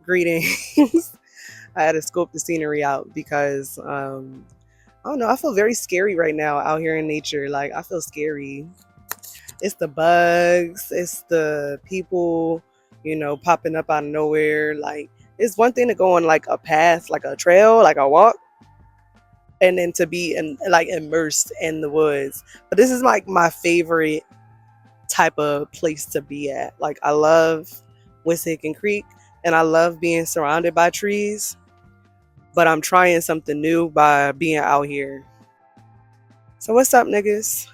Greetings. I had to scope the scenery out because I don't know, I feel very scary right now out here in nature. Like I feel scary. It's the bugs, it's the people, popping up out of nowhere. Like it's one thing to go on like a path, like a trail, like a walk, and then to be like immersed in the woods. But this is like my favorite type of place to be at. Like I love Wissahickon Creek and I love being surrounded by trees, but I'm trying something new by being out here. So what's up, niggas?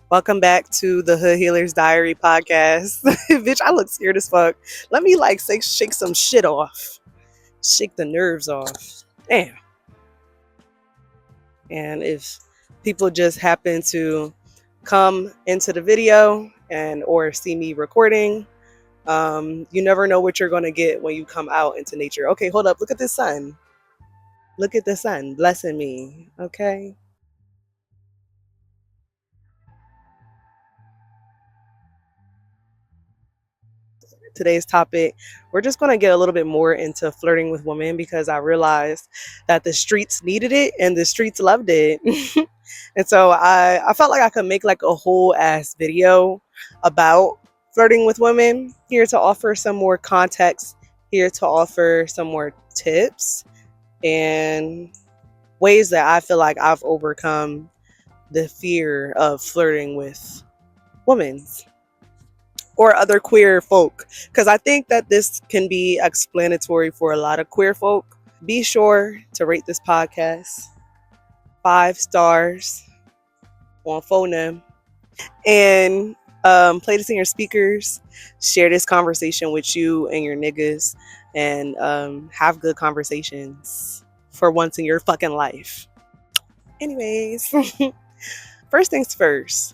Welcome back to the Hood Healer's Diary podcast. Bitch, I look scared as fuck. Let me like shake some shit off. Shake the nerves off. Damn. And if people just happen to come into the video and or see me recording, you never know what you're going to get when you come out into nature. Okay, hold up. Look at the sun. Look at the sun blessing me. Okay. Today's topic, we're just going to get a little bit more into flirting with women because I realized that the streets needed it and the streets loved it. And so I felt like I could make like a whole ass video about flirting with women, here to offer some more context, here to offer some more tips and ways that I feel like I've overcome the fear of flirting with women or other queer folk, because I think that this can be explanatory for a lot of queer folk. Be sure to rate this podcast 5 stars on phone and play this in your speakers. Share this conversation with you and your niggas, and have good conversations for once in your fucking life. Anyways, first things first.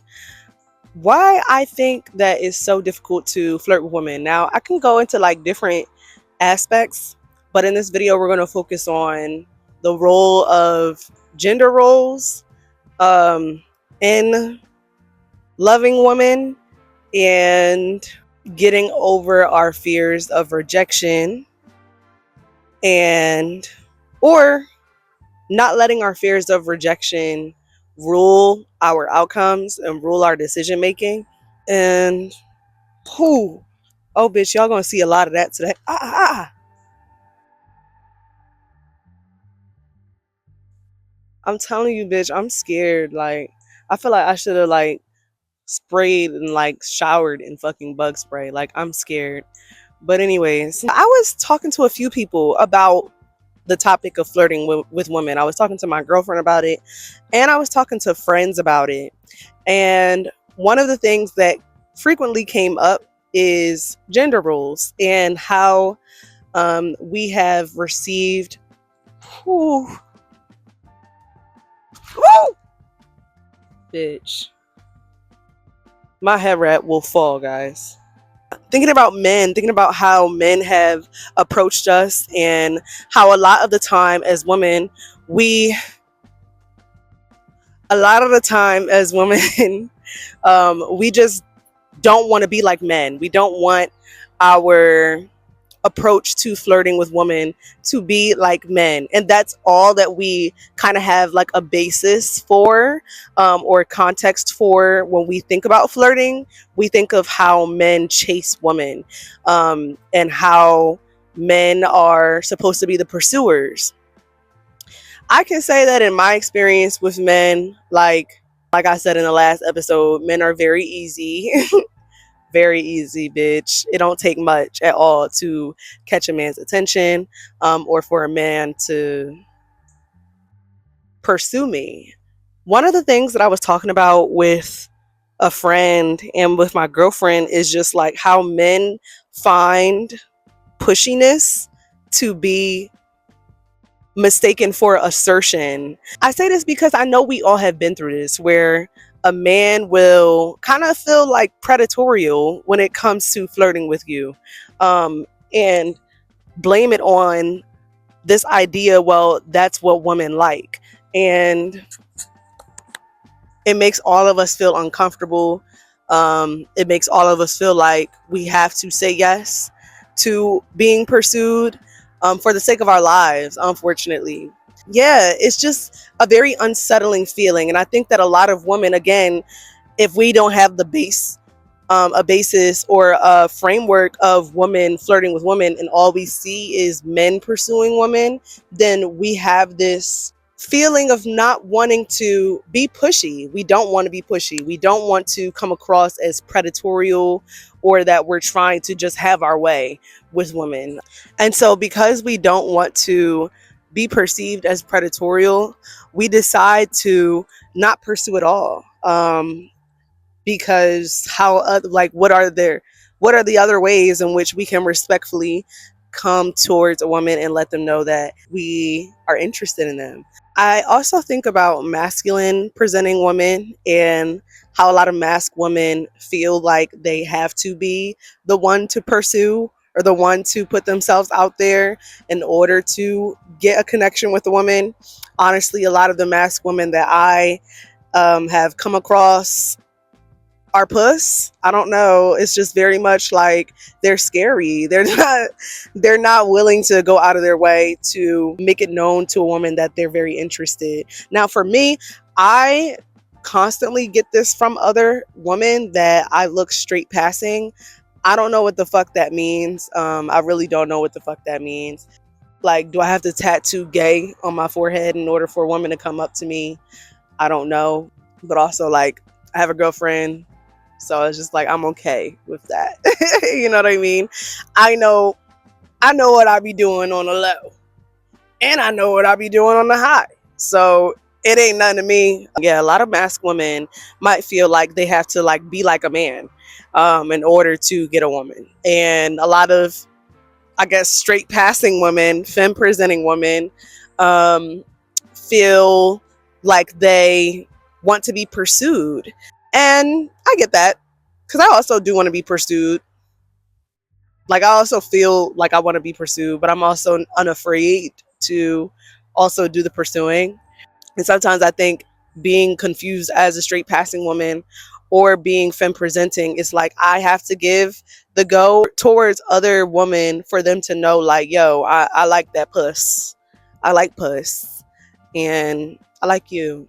Why I think that it's so difficult to flirt with women. Now, I can go into like different aspects, but in this video, we're going to focus on the role of gender roles in loving women and getting over our fears of rejection and or not letting our fears of rejection rule our outcomes and rule our decision making. And oh bitch, y'all gonna see a lot of that today. I'm telling you, bitch, I'm scared. Like I feel like I should have like sprayed and like showered in fucking bug spray. Like I'm scared. But anyways, I was talking to a few people about the topic of flirting with women. I was talking to my girlfriend about it, and I was talking to friends about it. And one of the things that frequently came up is gender roles and how we have received. Whew, whew, bitch, my head wrap will fall, guys. Thinking about men, thinking about how men have approached us, and how a lot of the time as women, we a lot of the time as women, we just don't want to be like men. We don't want our approach to flirting with women to be like men, and that's all that we kind of have like a basis for, or context for. When we think about flirting, we think of how men chase women, and how men are supposed to be the pursuers. I can say that in my experience with men, like I said in the last episode, men are very easy. Very easy, bitch. It don't take much at all to catch a man's attention, or for a man to pursue me. One of the things that I was talking about with a friend and with my girlfriend is just like how men find pushiness to be mistaken for assertion. I say this because I know we all have been through this, where a man will kind of feel like predatorial when it comes to flirting with you, and blame it on this idea, well, that's what women like. And it makes all of us feel uncomfortable. It makes all of us feel like we have to say yes. to being pursued for the sake of our lives, unfortunately. Yeah, it's just a very unsettling feeling. And I think that a lot of women, again, if we don't have a basis or a framework of women flirting with women, and all we see is men pursuing women, then we have this feeling of not wanting to be pushy. We don't want to be pushy. We don't want to come across as predatorial or that we're trying to just have our way with women. And so, because we don't want to be perceived as predatorial, we decide to not pursue at all. Because like what are the other ways in which we can respectfully come towards a woman and let them know that we are interested in them. I also think about masculine presenting women and how a lot of mask women feel like they have to be the one to pursue or the one to put themselves out there in order to get a connection with a woman. Honestly, a lot of the mask women that I have come across are puss. I don't know. It's just very much like they're scary. They're not willing to go out of their way to make it known to a woman that they're very interested. Now for me, I constantly get this from other women that I look straight passing. I don't know what the fuck that means. I really don't know what the fuck that means. Like, do I have to tattoo gay on my forehead in order for a woman to come up to me? I don't know. But also, like, I have a girlfriend, so it's just like I'm okay with that. You know what I mean? I know I know what I be doing on the low, and I know what I be doing on the high. So it ain't nothing to me. Yeah, a lot of masked women might feel like they have to like be like a man in order to get a woman, and a lot of, I guess, straight passing women, femme presenting women, um, feel like they want to be pursued. And I get that because I also do want to be pursued. Like, I also feel like I want to be pursued, but I'm also unafraid to also do the pursuing. And sometimes I think being confused as a straight passing woman or being femme presenting is like I have to give the go towards other women for them to know, like, yo, I like that puss. I like puss. And I like you.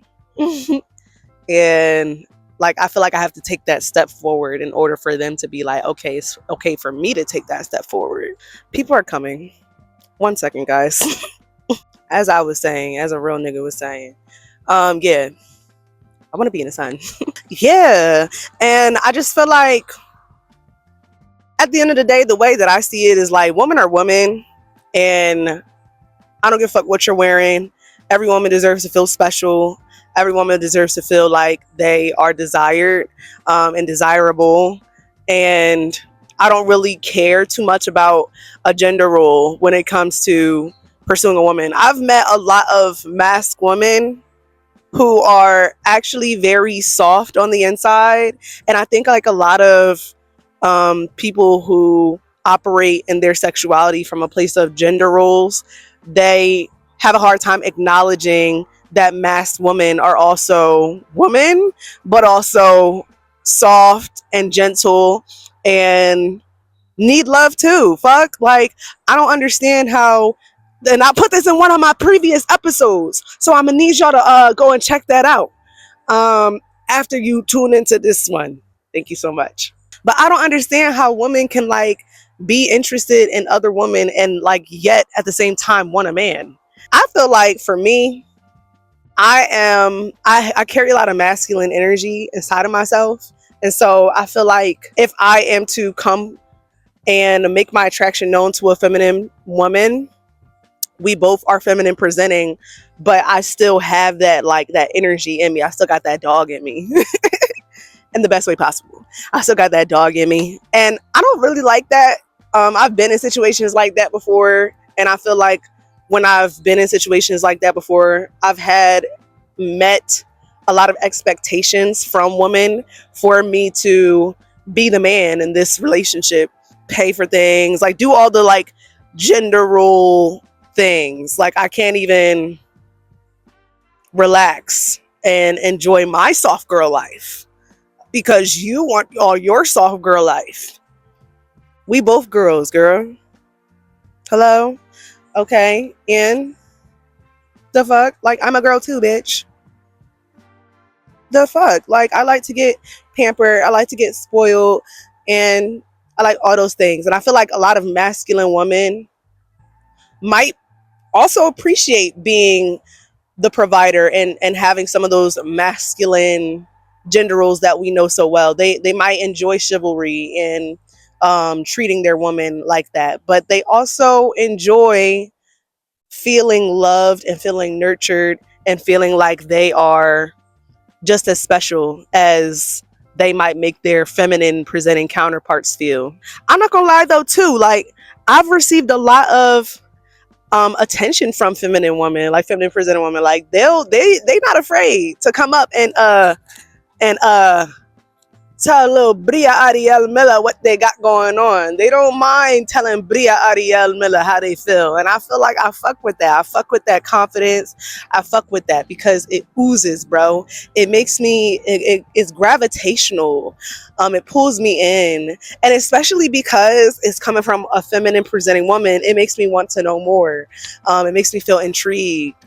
And like I feel like I have to take that step forward in order for them to be like, okay, it's okay for me to take that step forward. People are coming. One second, guys. As I was saying, as a real nigga was saying, yeah, I want to be in the sun. Yeah, and I just feel like at the end of the day, the way that I see it is like women are women, and I don't give a fuck what you're wearing. Every woman deserves to feel special. Every woman deserves to feel like they are desired and desirable. And I don't really care too much about a gender role when it comes to pursuing a woman. I've met a lot of masked women who are actually very soft on the inside. And I think like a lot of people who operate in their sexuality from a place of gender roles, they have a hard time acknowledging that masked women are also women, but also soft and gentle and need love too. Fuck. Like, I don't understand how. And I put this in one of my previous episodes, so I'm gonna need y'all to go and check that out after you tune into this one. Thank you so much. But I don't understand how women can like be interested in other women and like yet at the same time want a man. I feel like for me, I carry a lot of masculine energy inside of myself. And so I feel like if I am to come and make my attraction known to a feminine woman, we both are feminine presenting, but I still have that like that energy in me. I still got that dog in me in the best way possible. I still got that dog in me. And I don't really like that. I've been in situations like that before. And I feel like when I've been in situations like that before, I've had met a lot of expectations from women for me to be the man in this relationship, pay for things, like do all the like gender role things. Like I can't even relax and enjoy my soft girl life because you want all your soft girl life. We both girls, girl. Hello? Okay. And the fuck? Like, I'm a girl too, bitch. The fuck? Like, I like to get pampered. I like to get spoiled. And I like all those things. And I feel like a lot of masculine women might also appreciate being the provider and having some of those masculine gender roles that we know so well. They might enjoy chivalry and treating their woman like that, but they also enjoy feeling loved and feeling nurtured and feeling like they are just as special as they might make their feminine presenting counterparts feel. I'm not gonna lie though, too. Like, I've received a lot of attention from feminine women, like feminine presenting women. Like, they not afraid to come up and tell little Bria Ariel Miller what they got going on. They don't mind telling Bria Ariel Miller how they feel. And I feel like I fuck with that. I fuck with that confidence. I fuck with that because it oozes, bro. It makes me, it's gravitational. It pulls me in. And especially because it's coming from a feminine presenting woman, it makes me want to know more. It makes me feel intrigued.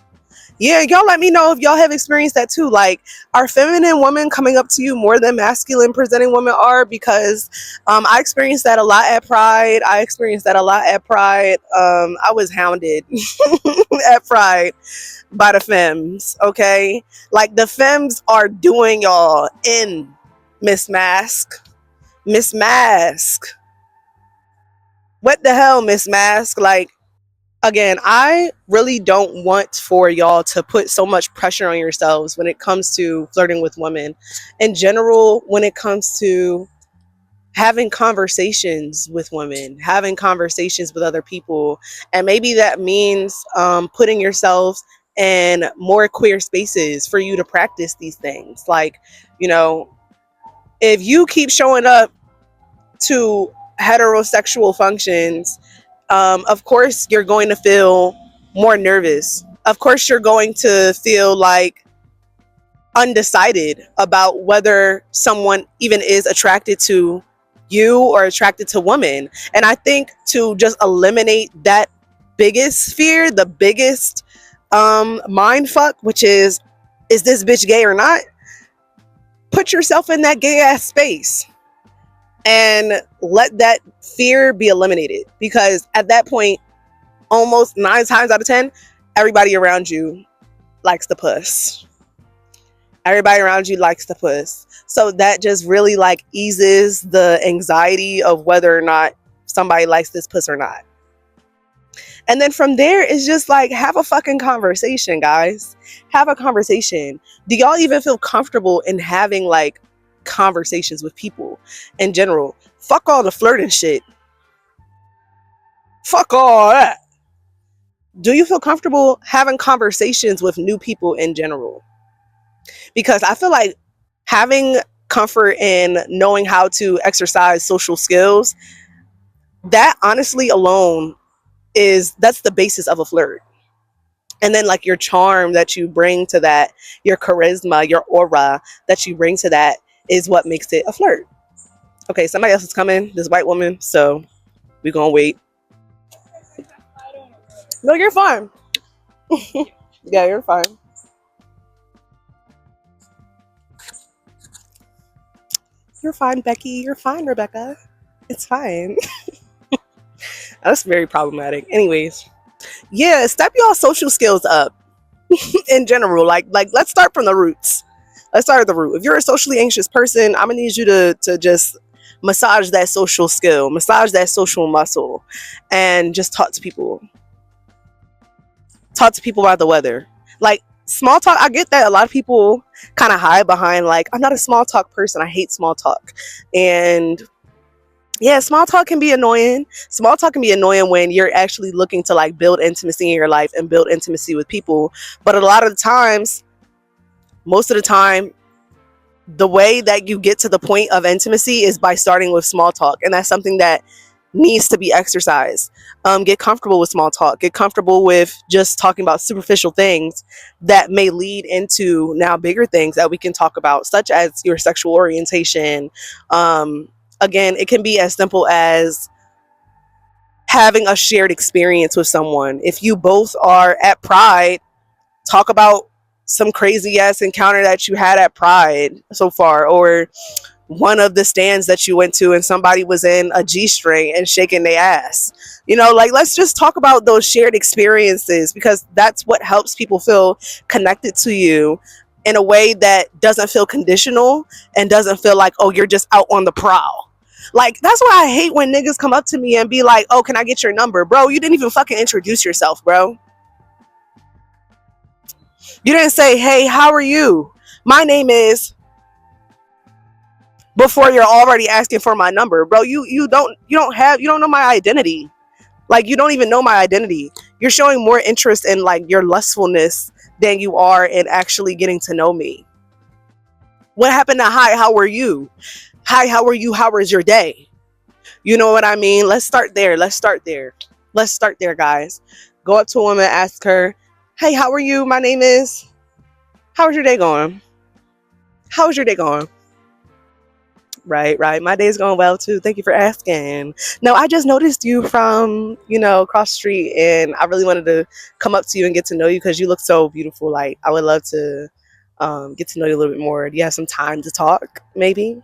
Yeah, y'all let me know if y'all have experienced that too. Like, are feminine women coming up to you more than masculine presenting women are? Because I experienced that a lot at Pride. I was hounded at Pride by the femmes, okay? Like, the femmes are doing y'all in, Miss Mask. Miss Mask. What the hell, Miss Mask? Like, again, I really don't want for y'all to put so much pressure on yourselves when it comes to flirting with women. In general, when it comes to having conversations with women, having conversations with other people. And maybe that means putting yourself in more queer spaces for you to practice these things. Like, you know, if you keep showing up to heterosexual functions, of course you're going to feel more nervous. Of course you're going to feel like undecided about whether someone even is attracted to you or attracted to women. And I think to just eliminate that biggest fear, the biggest mind fuck, which is this bitch gay or not? Put yourself in that gay ass space and let that fear be eliminated, because at that point, almost 9 times out of 10, everybody around you likes the puss. Everybody around you likes the puss. So that just really like eases the anxiety of whether or not somebody likes this puss or not. And then from there, it's just like, have a fucking conversation, guys. Have a conversation. Do y'all even feel comfortable in having like conversations with people in general? Fuck all the flirting shit. Fuck all that. Do you feel comfortable having conversations with new people in general? Because I feel like having comfort in knowing how to exercise social skills, that honestly alone that's the basis of a flirt. And then like your charm that you bring to that, your charisma, your aura that you bring to that is what makes it a flirt. Okay, somebody else is coming, this white woman, so we're gonna wait. No, you're fine. Yeah, you're fine. You're fine, Becky. You're fine, Rebecca. It's fine. That's very problematic. Anyways, yeah, step y'all social skills up in general. Like let's start from the roots. Let's start at the root. If you're a socially anxious person, I'm gonna need you to just massage that social skill, massage that social muscle, and just talk to people. Talk to people about the weather. Like, small talk, I get that a lot of people kind of hide behind like, I'm not a small talk person. I hate small talk. And yeah, small talk can be annoying. Small talk can be annoying when you're actually looking to like build intimacy in your life and build intimacy with people. But a lot of the times, most of the time, the way that you get to the point of intimacy is by starting with small talk. And that's something that needs to be exercised. Get comfortable with small talk. Get comfortable with just talking about superficial things that may lead into now bigger things that we can talk about, such as your sexual orientation. Again, it can be as simple as having a shared experience with someone. If you both are at Pride, talk about some crazy ass encounter that you had at Pride so far, or one of the stands that you went to and somebody was in a G string and shaking their ass. Like, let's just talk about those shared experiences, because that's what helps people feel connected to you in a way that doesn't feel conditional and doesn't feel like, oh, you're just out on the prowl. Like, that's why I hate when niggas come up to me and be like, oh, can I get your number? Bro, you didn't even fucking introduce yourself, bro. You didn't say, hey, how are you? My name is, before you're already asking for my number. Bro, you don't know my identity. Like, you don't even know my identity. You're showing more interest in like your lustfulness than you are in actually getting to know me. What happened to hi, how are you? Hi, how are you? How was your day? You know what I mean? Let's start there. Let's start there, guys. Go up to a woman, ask her, hey, how are you? My name is, how's your day going? How's your day going? Right, right. My day's going well too. Thank you for asking. No, I just noticed you from, across the street, and I really wanted to come up to you and get to know you because you look so beautiful. Like, I would love to get to know you a little bit more. Do you have some time to talk, maybe?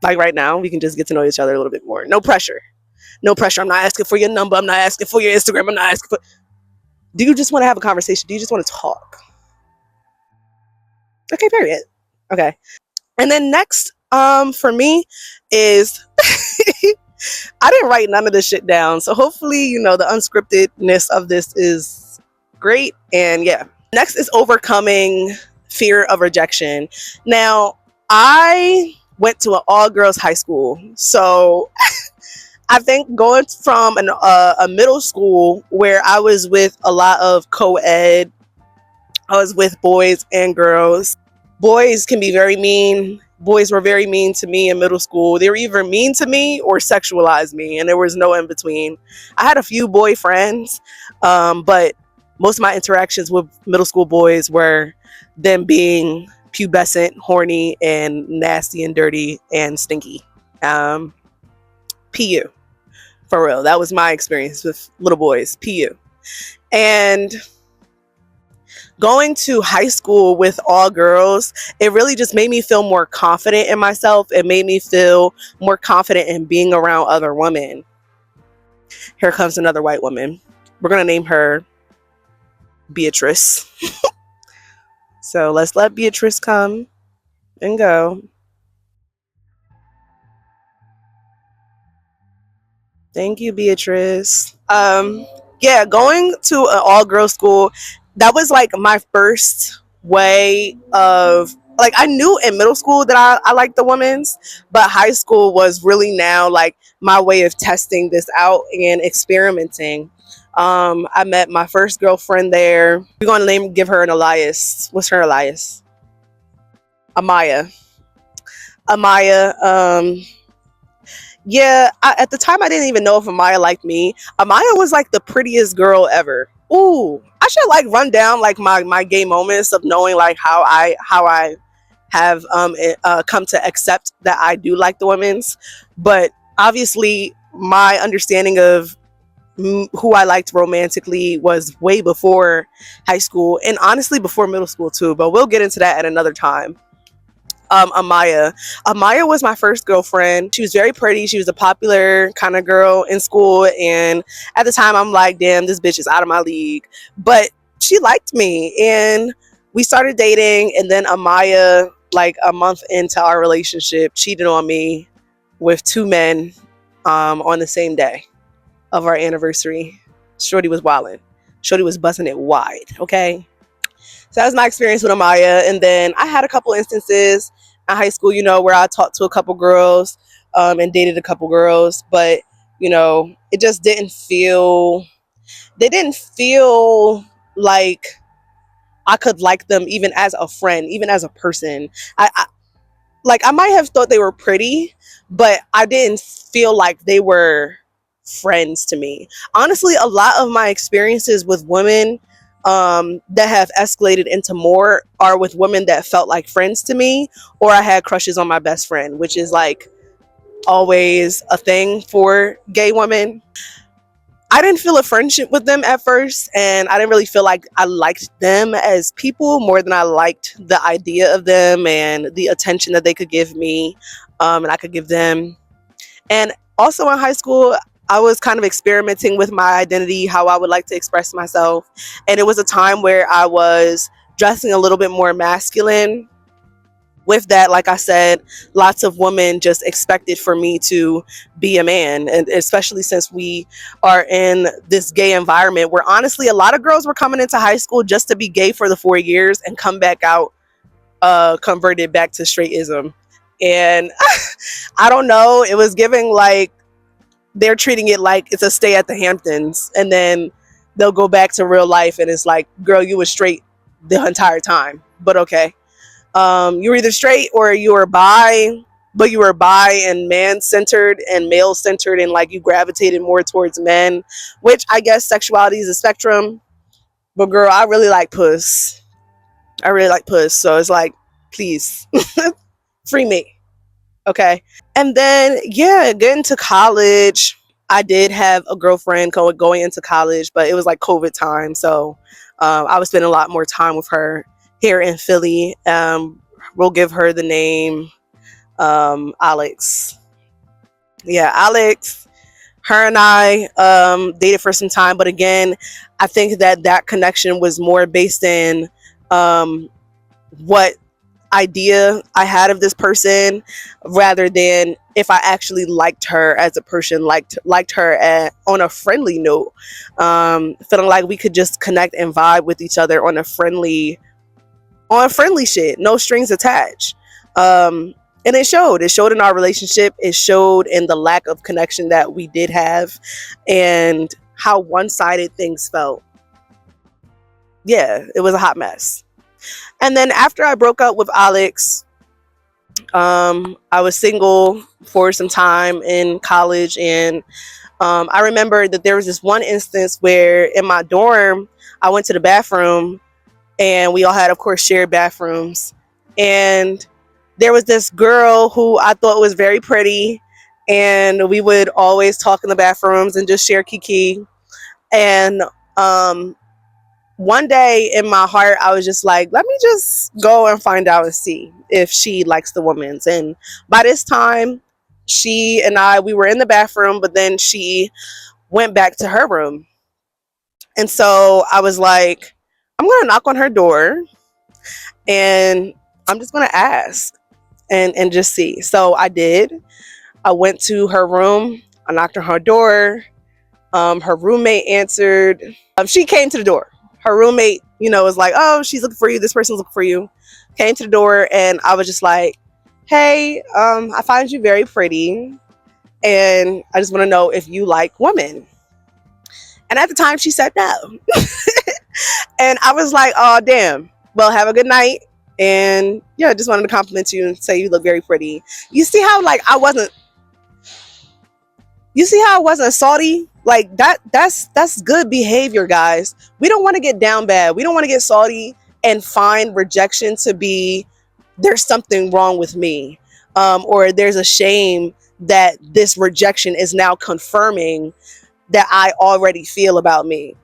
Like right now, we can just get to know each other a little bit more. No pressure. No pressure. I'm not asking for your number. I'm not asking for your Instagram. I'm not asking for. Do you just want to have a conversation? Do you just want to talk? Okay, period. Okay. And then next, for me is I didn't write none of this shit down. So hopefully, the unscriptedness of this is great. And yeah. Next is overcoming fear of rejection. Now, I went to an all girls high school. So I think going from a middle school where I was with a lot of co ed, I was with boys and girls. Boys can be very mean. Boys were very mean to me in middle school. They were either mean to me or sexualized me, and there was no in between. I had a few boyfriends, but most of my interactions with middle school boys were them being pubescent, horny, and nasty and dirty and stinky. PU, for real. That was my experience with little boys, PU. And going to high school with all girls, it really just made me feel more confident in myself. It made me feel more confident in being around other women. Here comes another white woman. We're going to name her Beatrice. So let's let Beatrice come and go. Thank you, Beatrice. Yeah, going to an all girls school, that was like my first way of, like, I knew in middle school that I liked the women's, but high school was really now like my way of testing this out and experimenting. I met my first girlfriend there. We're going to give her an Elias. What's her Elias? Amaya. Amaya. Yeah, at the time I didn't even know if Amaya liked me. Amaya was like the prettiest girl ever. Ooh, I should like run down like my gay moments of knowing like how I have come to accept that I do like the women's, but obviously my understanding of who I liked romantically was way before high school, and honestly before middle school too. But we'll get into that at another time. Amaya. Amaya was my first girlfriend. She was very pretty. She was a popular kind of girl in school. And at the time, I'm like, damn, this bitch is out of my league. But she liked me. And we started dating. And then Amaya, like a month into our relationship, cheated on me with two men on the same day of our anniversary. Shorty was wilding. Shorty was busting it wide. Okay. So that was my experience with Amaya. And then I had a couple instances in high school, where I talked to a couple girls and dated a couple girls. But, it just they didn't feel like I could like them even as a friend, even as a person. I might have thought they were pretty, but I didn't feel like they were friends to me. Honestly, a lot of my experiences with women that have escalated into more are with women that felt like friends to me, or I had crushes on my best friend, which is like always a thing for gay women. I didn't feel a friendship with them at first, and I didn't really feel like I liked them as people more than I liked the idea of them and the attention that they could give me, and I could give them. And also in high school, I was kind of experimenting with my identity, how I would like to express myself. And it was a time where I was dressing a little bit more masculine. With that, like I said, lots of women just expected for me to be a man. And especially since we are in this gay environment where honestly, a lot of girls were coming into high school just to be gay for the 4 years and come back out converted back to straightism. And I don't know, it was giving like they're treating it like it's a stay at the Hamptons, and then they'll go back to real life and it's like, girl, you were straight the entire time. But okay. You were either straight or you were bi, but you were bi and man centered and male centered, and like you gravitated more towards men, which I guess sexuality is a spectrum. But girl, I really like puss. I really like puss. So it's like, please, free me. Okay. And then, yeah, getting to college, I did have a girlfriend going into college, but it was like COVID time. So I was spending a lot more time with her here in Philly. We'll give her the name Alex. Yeah, Alex. Her and I dated for some time, but again, I think that that connection was more based in what idea I had of this person rather than if I actually liked her as a person, liked her on a friendly note, feeling like we could just connect and vibe with each other on friendly shit, no strings attached. And it showed in our relationship, it showed in the lack of connection that we did have and how one-sided things felt. Yeah, it was a hot mess. And then after I broke up with Alex, I was single for some time in college, and I remember that there was this one instance where in my dorm, I went to the bathroom, and we all had, of course, shared bathrooms. And there was this girl who I thought was very pretty, and we would always talk in the bathrooms and just share kiki. And one day in my heart, I was just like, let me just go and find out and see if she likes the women's. And by this time, she and we were in the bathroom, but then she went back to her room. And so I was like, I'm going to knock on her door and I'm just going to ask and just see. So I did. I went to her room. I knocked on her door. Her roommate answered. She came to the door. Her roommate, was like, oh, she's looking for you. This person's looking for you. Came to the door, and I was just like, hey, I find you very pretty, and I just want to know if you like women. And at the time, she said no. And I was like, oh, damn. Well, have a good night. And yeah, just wanted to compliment you and say you look very pretty. You see how I wasn't salty? Like that's good behavior, guys. We don't want to get down bad. We don't want to get salty and find rejection to be there's something wrong with me. Or there's a shame that this rejection is now confirming that I already feel about me.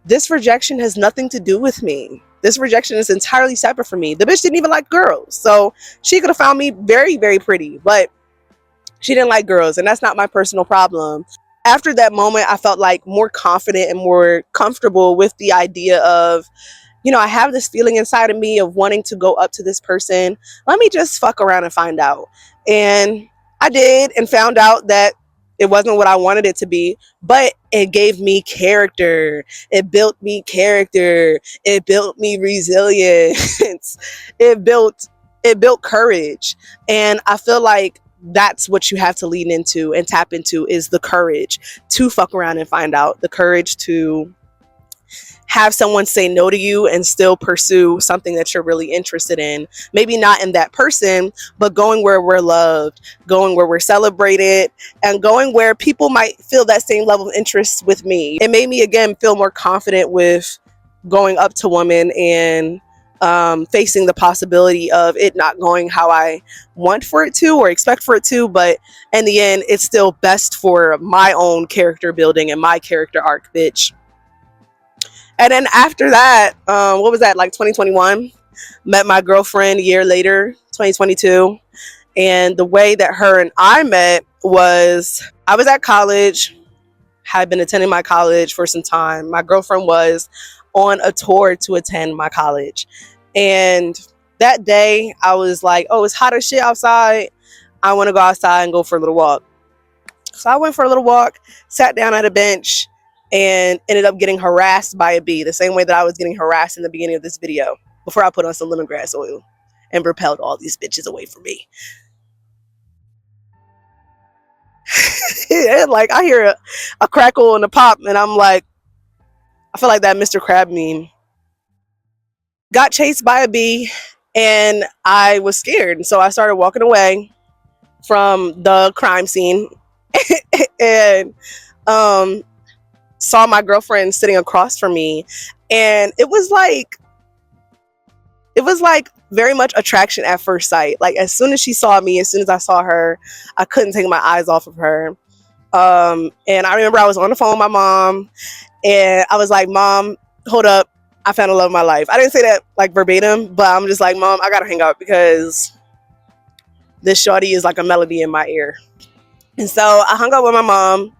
This rejection has nothing to do with me. This rejection is entirely separate from me. The bitch didn't even like girls. So she could have found me very, very pretty, but she didn't like girls, and that's not my personal problem. After that moment, I felt like more confident and more comfortable with the idea of, I have this feeling inside of me of wanting to go up to this person. Let me just fuck around and find out. And I did, and found out that it wasn't what I wanted it to be, but it gave me character. It built me character. It built me resilience. it built courage. And I feel like that's what you have to lean into and tap into, is the courage to fuck around and find out, the courage to have someone say no to you and still pursue something that you're really interested in. Maybe not in that person, but going where we're loved, going where we're celebrated, and going where people might feel that same level of interest with me. It made me, again, feel more confident with going up to women and facing the possibility of it not going how I want for it to or expect for it to. But in the end, it's still best for my own character building and my character arc, bitch. And then after that, what was that, like 2021? Met my girlfriend a year later, 2022. And the way that her and I met was I was at college, had been attending my college for some time. My girlfriend was on a tour to attend my college. And that day I was like, oh, it's hot as shit outside. I want to go outside and go for a little walk. So I went for a little walk, sat down at a bench, and ended up getting harassed by a bee, the same way that I was getting harassed in the beginning of this video before I put on some lemongrass oil and repelled all these bitches away from me. Like I hear a crackle and a pop, and I'm like, I feel like that Mr. Crab meme. Got chased by a bee, and I was scared, and so I started walking away from the crime scene, and saw my girlfriend sitting across from me, and it was like very much attraction at first sight. Like as soon as she saw me, as soon as I saw her, I couldn't take my eyes off of her. And I remember I was on the phone with my mom, and I was like, Mom, hold up, I found the love of my life. I didn't say that like verbatim, but I'm just like, Mom, I gotta hang up because this shorty is like a melody in my ear. And so I hung up with my mom.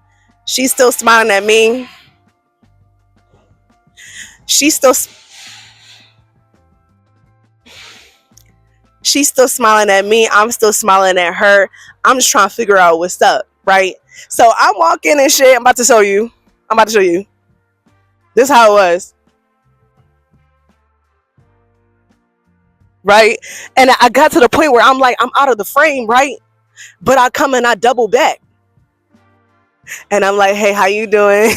She's still smiling at me. She's still smiling at me. I'm still smiling at her. I'm just trying to figure out what's up, right? So I'm walking and shit. I'm about to show you. This is how it was, right? And I got to the point where I'm like, I'm out of the frame, right? But I come and I double back. And I'm like, hey, how you doing?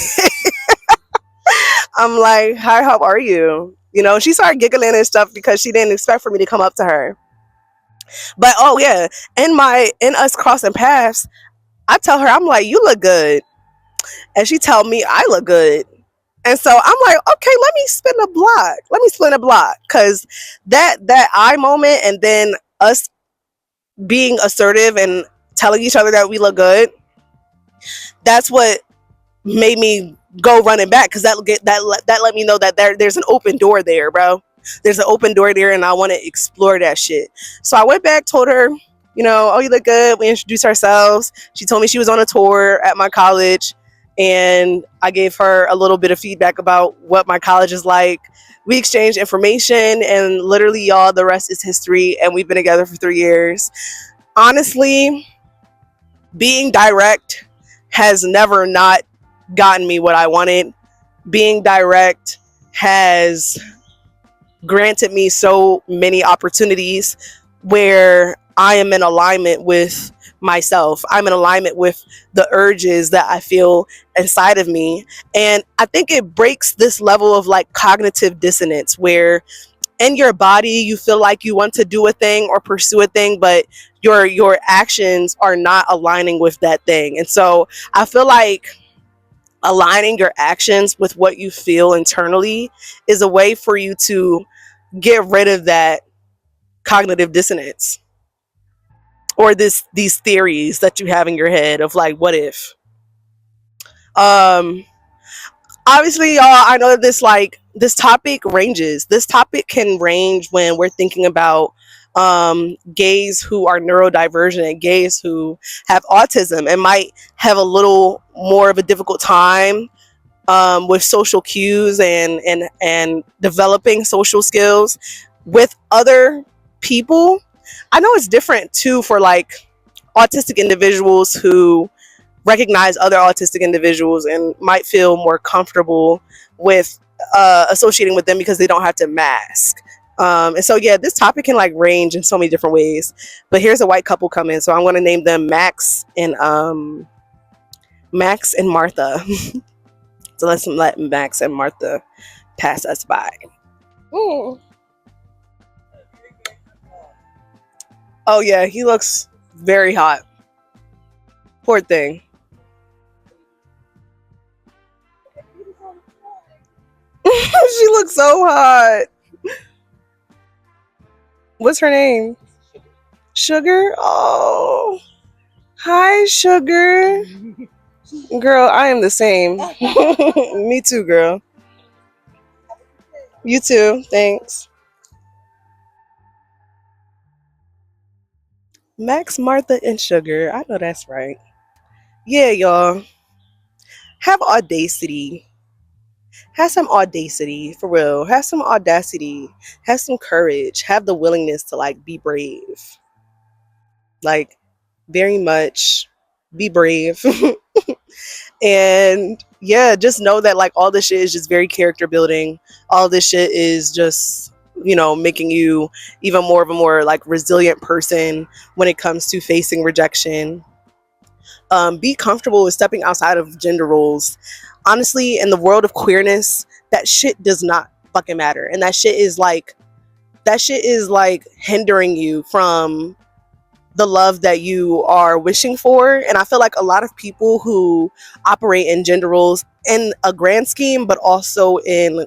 I'm like, hi, how are you? You know, she started giggling and stuff because she didn't expect for me to come up to her. But oh yeah, in us crossing paths, I tell her, I'm like, you look good. And she tell me I look good. And so I'm like, okay, let me spin a block. Cause that eye moment and then us being assertive and telling each other that we look good, that's what made me go running back, because that let me know that there's an open door there, bro. There's an open door there, and I want to explore that shit. So I went back, told her, you know, oh, you look good. We introduced ourselves. She told me she was on a tour at my college, and I gave her a little bit of feedback about what my college is like. We exchanged information, and literally, y'all, the rest is history, and we've been together for 3 years. Honestly, being direct has never not gotten me what I wanted. Being direct has granted me so many opportunities where I am in alignment with myself. I'm in alignment with the urges that I feel inside of me. And I think it breaks this level of like cognitive dissonance where in your body you feel like you want to do a thing or pursue a thing, but your actions are not aligning with that thing. And so I feel like aligning your actions with what you feel internally is a way for you to get rid of that cognitive dissonance or these theories that you have in your head of like, what if? um Obviously, y'all, I know that this topic ranges. This topic can range when we're thinking about gays who are neurodivergent, gays who have autism and might have a little more of a difficult time with social cues and developing social skills with other people. I know it's different too for like autistic individuals who recognize other autistic individuals and might feel more comfortable with associating with them because they don't have to mask. And so yeah, this topic can like range in so many different ways. But here's a white couple coming, so I'm going to name them Max and Martha. So let's let Max and Martha pass us by. Ooh. Oh yeah, he looks very hot. Poor thing. She looks so hot. What's her name? Sugar? Oh, hi, Sugar. Girl, I am the same. Me too, girl. You too. Thanks. Max, Martha, and Sugar. I know that's right. Yeah, y'all. Have audacity. Have some audacity, for real. Have some audacity. Have some courage. Have the willingness to like be brave. Like, very much be brave. And yeah, just know that like all this shit is just very character building. All this shit is just, making you even more of a more like resilient person when it comes to facing rejection. Be comfortable with stepping outside of gender roles. Honestly, in the world of queerness, that shit does not fucking matter. And that shit is like hindering you from the love that you are wishing for. And I feel like a lot of people who operate in gender roles in a grand scheme, but also in,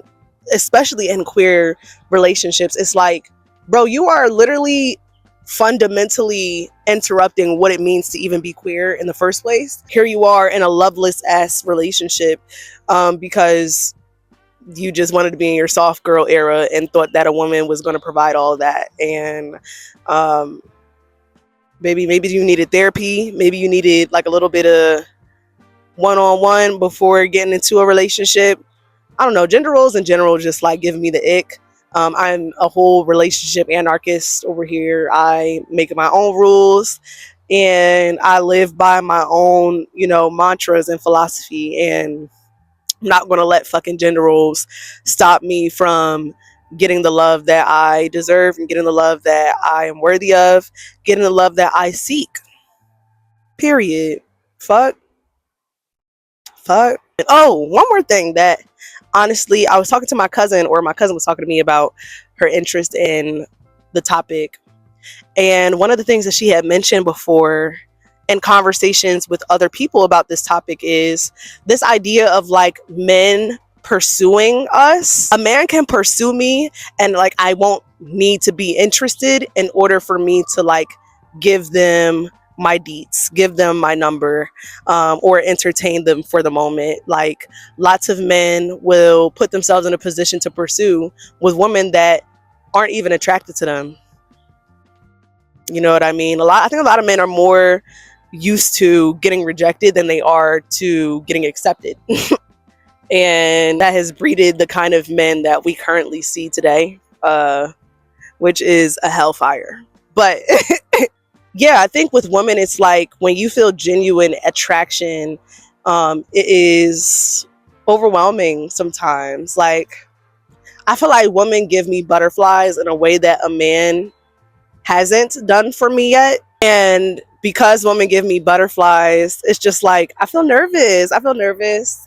especially in queer relationships, it's like, bro, you are literally fundamentally interrupting what it means to even be queer in the first place. Here you are in a loveless ass relationship, because you just wanted to be in your soft girl era and thought that a woman was going to provide all that. And um, maybe you needed therapy. Maybe you needed like a little bit of one-on-one before getting into a relationship. I don't know. Gender roles in general just like give me the ick. I'm a whole relationship anarchist over here. I make my own rules and I live by my own, mantras and philosophy. And I'm not going to let fucking gender roles stop me from getting the love that I deserve and getting the love that I am worthy of, getting the love that I seek. Period. Fuck. Fuck. Oh, one more thing that honestly, I was talking to my cousin, or my cousin was talking to me about her interest in the topic. And one of the things that she had mentioned before in conversations with other people about this topic is this idea of like men pursuing us. A man can pursue me and like I won't need to be interested in order for me to like give them my deets, give them my number, or entertain them for the moment. Like lots of men will put themselves in a position to pursue with women that aren't even attracted to them. You know what I mean? I think a lot of men are more used to getting rejected than they are to getting accepted. And that has breeded the kind of men that we currently see today, which is a hellfire. But yeah, I think with women, it's like when you feel genuine attraction, it is overwhelming sometimes. Like, I feel like women give me butterflies in a way that a man hasn't done for me yet. And because women give me butterflies, it's just like I feel nervous. I feel nervous.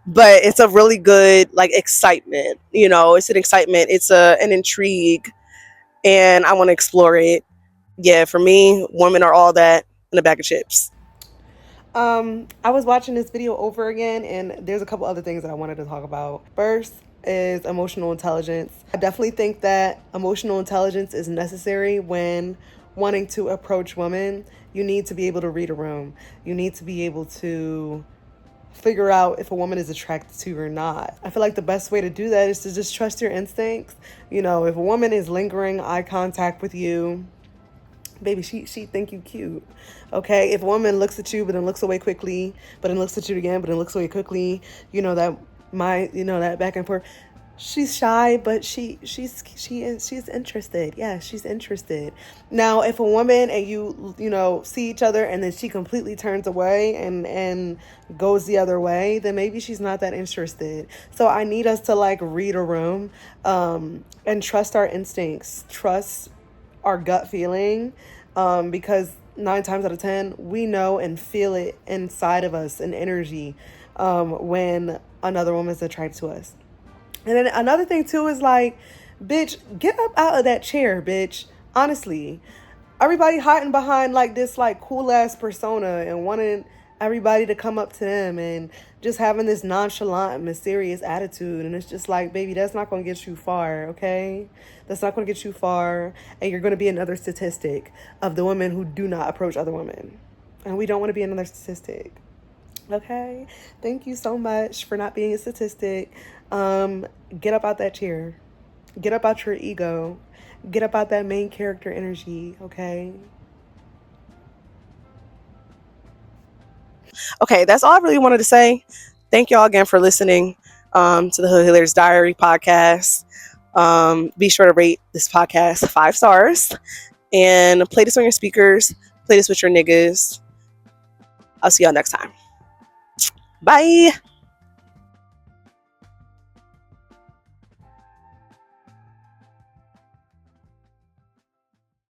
But it's a really good like excitement. It's an excitement. It's an intrigue. And I want to explore it. Yeah, for me, women are all that in a bag of chips. I was watching this video over again, and there's a couple other things that I wanted to talk about. First is emotional intelligence. I definitely think that emotional intelligence is necessary when wanting to approach women. You need to be able to read a room. You need to be able to figure out if a woman is attracted to you or not. I feel like the best way to do that is to just trust your instincts. If a woman is lingering eye contact with you, baby, she think you cute. Okay, if a woman looks at you but then looks away quickly, but then looks at you again, but then looks away quickly, that back and forth. She's shy, but she's interested. Yeah, she's interested. Now, if a woman and you see each other and then she completely turns away and goes the other way, then maybe she's not that interested. So I need us to like read a room, and trust our instincts, trust our gut feeling, because 9 times out of 10 we know and feel it inside of us, an energy, when another woman's attracted to us. And then another thing too is like, bitch, get up out of that chair, bitch. Honestly, everybody hiding behind like this like cool ass persona and wanting everybody to come up to them and just having this nonchalant, mysterious attitude. And it's just like, baby, that's not going to get you far, okay? That's not going to get you far. And you're going to be another statistic of the women who do not approach other women. And we don't want to be another statistic. Okay? Thank you so much for not being a statistic. Get up out that chair. Get up out your ego. Get up out that main character energy, okay? Okay, that's all I really wanted to say. Thank y'all again for listening to the Hood Hilarious Diary podcast. Be sure to rate this podcast 5 stars and play this on your speakers. Play this with your niggas. I'll see y'all next time. Bye.